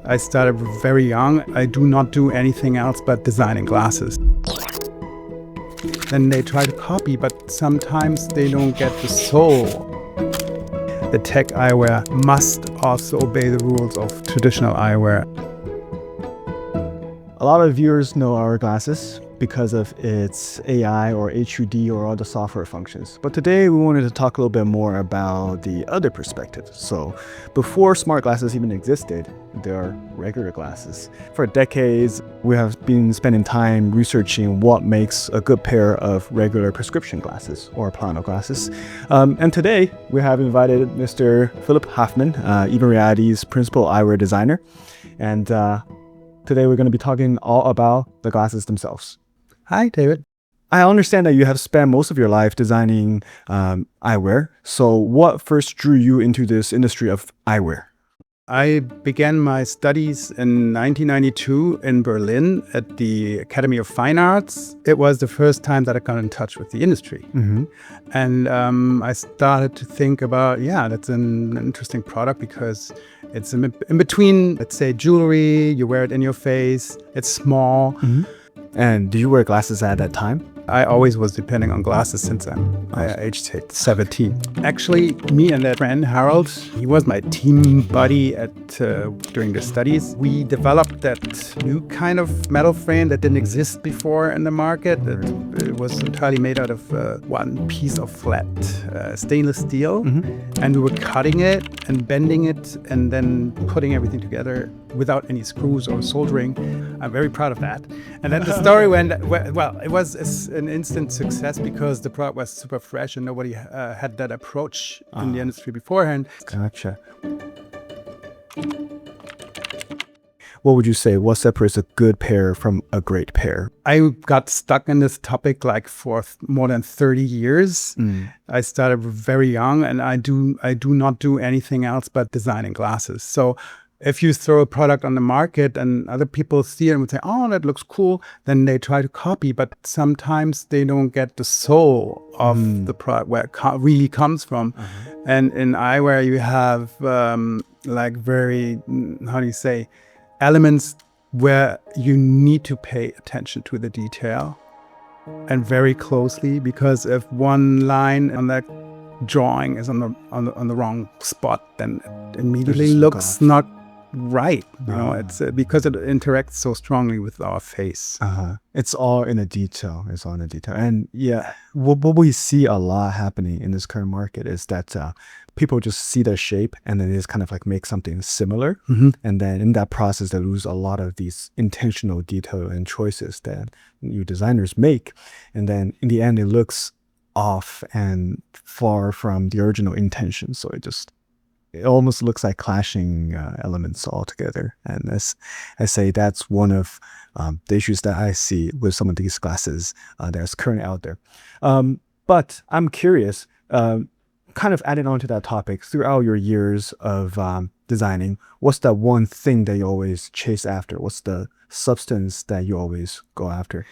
I started very young. I do not do anything else but designing glasses. Then they try to copy, but sometimes they don't get the soul. The tech eyewear must also obey the rules of traditional eyewear. A lot of viewers know our glasses because of its AI or HUD or all the software functions. But today we wanted to talk a little bit more about the other perspective. So before smart glasses even existed, there are regular glasses. For decades, we have been spending time researching what makes a good pair of regular prescription glasses or plano glasses. And today we have invited Mr. Philipp Haffmans, Even Reality's principal eyewear designer. And today we're going to be talking all about the glasses themselves. Hi, David. I understand that you have spent most of your life designing eyewear. So what first drew you into this industry of eyewear? I began my studies in 1992 in Berlin at the Academy of Fine Arts. It was the first time that I got in touch with the industry. Mm-hmm. And I started to think about, that's an interesting product because it's in between, let's say, jewelry, you wear it in your face, it's small. Mm-hmm. And do you wear glasses at that time? I always was depending on glasses since I aged 17. Actually, me and that friend, Harold, he was my team buddy during the studies. We developed that new kind of metal frame that didn't exist before in the market. It was entirely made out of one piece of flat stainless steel. Mm-hmm. And we were cutting it and bending it and then putting everything together without any screws or soldering. I'm very proud of that. And then the story went, it was an instant success because the product was super fresh and nobody had that approach in the industry beforehand. Gotcha. What would you say? What separates a good pair from a great pair? I got stuck in this topic like for more than 30 years. I started very young and I do not do anything else but designing glasses. So if you throw a product on the market and other people see it and would say, oh, that looks cool, then they try to copy, but sometimes they don't get the soul of the product, where it really comes from. And in eyewear, you have elements where you need to pay attention to the detail and very closely, because if one line on that drawing is on the wrong spot, then it immediately looks not right. It's because it interacts so strongly with our face. It's all in the detail. And what we see a lot happening in this current market is that people just see the shape and then they just kind of like make something similar. And then in that process, they lose a lot of these intentional detail and choices that you designers make. And then in the end, it looks off and far from the original intention. So it almost looks like clashing elements altogether. And as I say, that's one of the issues that I see with some of these glasses that's currently out there. But I'm curious, kind of adding on to that topic, throughout your years of designing, what's that one thing that you always chase after? What's the substance that you always go after?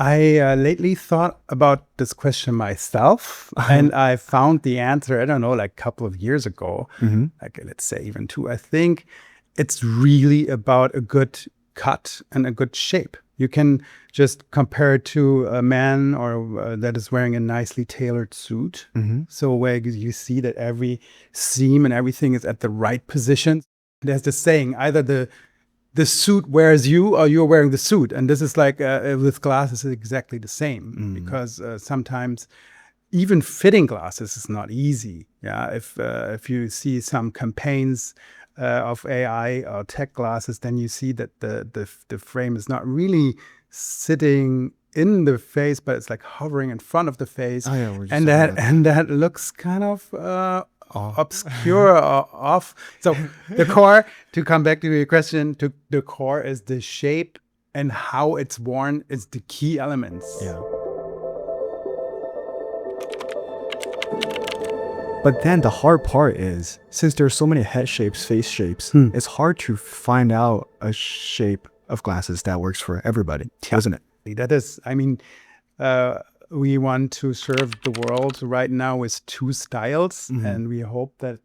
I lately thought about this question myself, and I found the answer, I don't know, like a couple of years ago, like let's say even 2. I think it's really about a good cut and a good shape. You can just compare it to a man or that is wearing a nicely tailored suit. So where you see that every seam and everything is at the right position. There's this saying, either the suit wears you or you're wearing the suit. And this is like with glasses, it's exactly the same, because sometimes even fitting glasses is not easy. If you see some campaigns of AI or tech glasses, then you see that the frame is not really sitting in the face, but it's like hovering in front of the face. And that looks kind of obscure or off. So the core, to come back to your question, the core is the shape and how it's worn is the key elements. But then the hard part is, since there's so many head shapes, face shapes, it's hard to find out a shape of glasses that works for everybody, isn't it? That is, we want to serve the world right now with 2 styles, and we hope that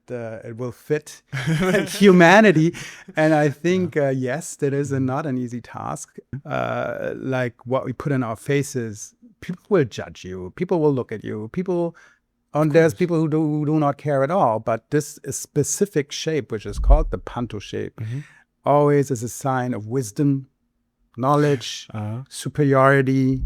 it will fit humanity. And I think, yes, that is not an easy task. Like what we put in our faces, people will judge you. People will look at you. There's people who do not care at all. But this specific shape, which is called the Panto shape, always is a sign of wisdom, knowledge, superiority,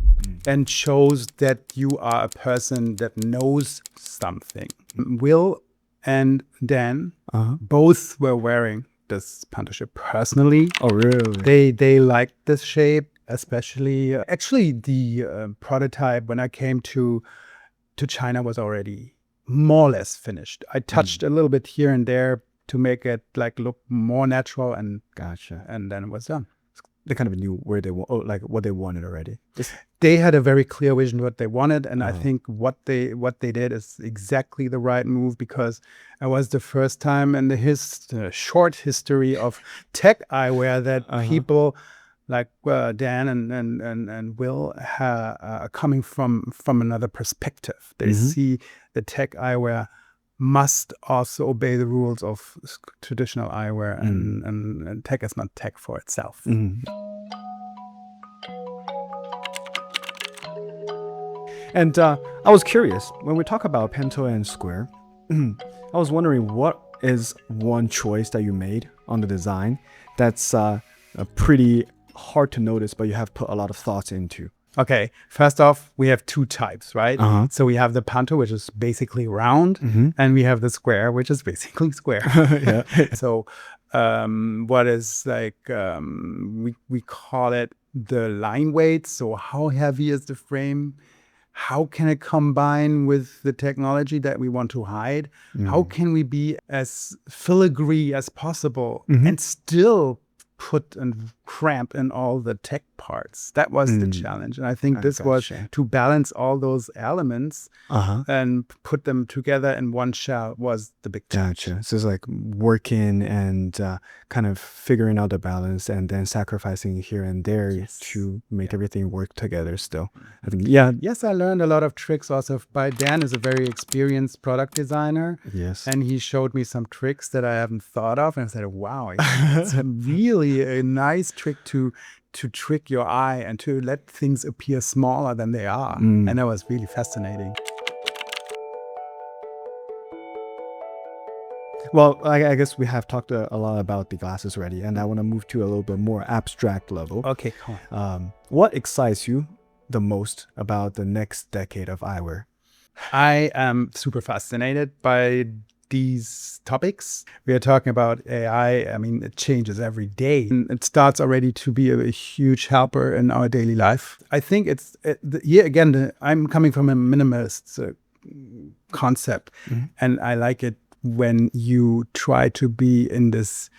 and shows that you are a person that knows something. Will and Dan both were wearing this Panto shape personally. Oh, really? They liked this shape, especially. Actually, the prototype when I came to China was already more or less finished. I touched a little bit here and there to make it like look more natural, and Gotcha. and then it was done. They kind of knew where they want, like what they wanted already. They had a very clear vision what they wanted, and I think what they did is exactly the right move, because it was the first time in the short history of tech eyewear that people like Dan and Will are coming from another perspective. They see the tech eyewear must also obey the rules of traditional eyewear, and tech is not tech for itself. And I was curious, when we talk about Panto and Square, I was wondering, what is one choice that you made on the design that's pretty hard to notice, but you have put a lot of thoughts into? Okay, first off, we have 2 types, right? So we have the Panto, which is basically round, and we have the Square, which is basically square. So what is like, we call it the line weight. So how heavy is the frame? How can it combine with the technology that we want to hide? How can we be as filigree as possible and still put and cramp in all the tech parts? That was the challenge. And I think this was to balance all those elements and put them together in one shell was the big challenge. Gotcha. So it's like working and kind of figuring out the balance, and then sacrificing here and there to make everything work together still. I think, Yes, I learned a lot of tricks also by Dan. Is a very experienced product designer. Yes. And he showed me some tricks that I haven't thought of. And I said, wow, it's really a nice trick to trick your eye and to let things appear smaller than they are. And that was really fascinating. Well, I guess we have talked a lot about the glasses already, and I want to move to a little bit more abstract level. Okay, cool. What excites you the most about the next decade of eyewear? I am super fascinated by these topics. We are talking about AI. I mean, it changes every day. And it starts already to be a huge helper in our daily life. I think I'm coming from a minimalist concept, and I like it when you try to be in this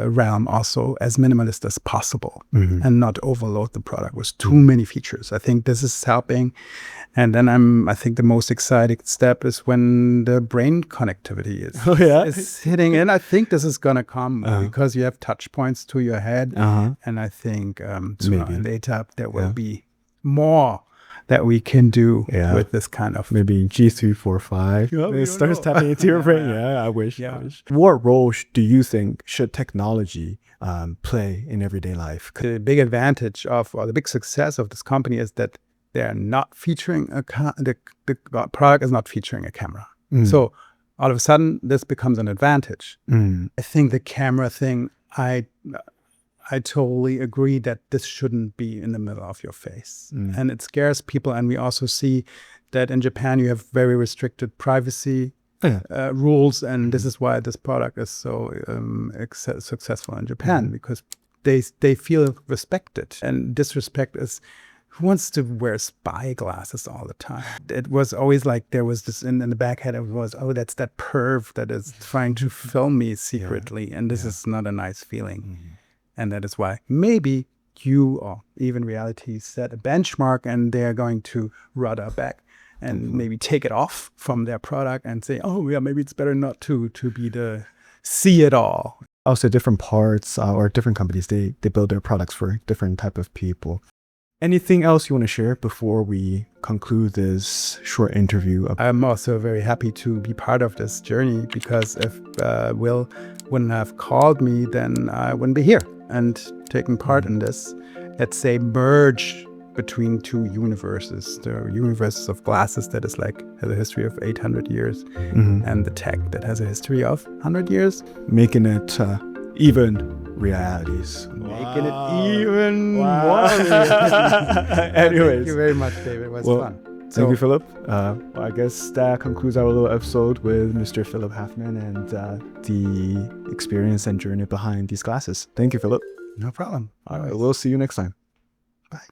realm also as minimalist as possible, and not overload the product with too many features. I think this is helping. And then I think the most exciting step is when the brain connectivity is hitting in. I think this is going to come because you have touch points to your head. And I think sooner or later there will be more that we can do with this kind of... Maybe G345. It starts tapping into your brain. I wish. What role do you think should technology play in everyday life? The big advantage or the big success of this company is that they're not featuring the product is not featuring a camera. So all of a sudden this becomes an advantage. I think the camera thing, I totally agree that this shouldn't be in the middle of your face. And it scares people. And we also see that in Japan, you have very restricted privacy rules. And this is why this product is so successful in Japan, because they feel respected. And disrespect is, who wants to wear spy glasses all the time? It was always like there was this in the back head. It was, oh, that's that perv that is trying to film me secretly. And this is not a nice feeling. And that is why maybe you or even reality set a benchmark, and they're going to rudder back and maybe take it off from their product and say, oh, yeah, maybe it's better not to be the see it all. Also, different parts or different companies, they build their products for different type of people. Anything else you want to share before we conclude this short interview? I'm also very happy to be part of this journey, because if Will wouldn't have called me, then I wouldn't be here and taking part in this, let's say, merge between two universes. The universe of glasses that is like has a history of 800 years and the tech that has a history of 100 years. Making it even realities. Making it even Wow. more realistic. Anyways. Thank you very much, David. It was fun. Thank you, Philipp. I guess that concludes our little episode with Mr. Philipp Haffmans and the experience and journey behind these glasses. Thank you, Philipp. No problem. All right, we'll see you next time. Bye.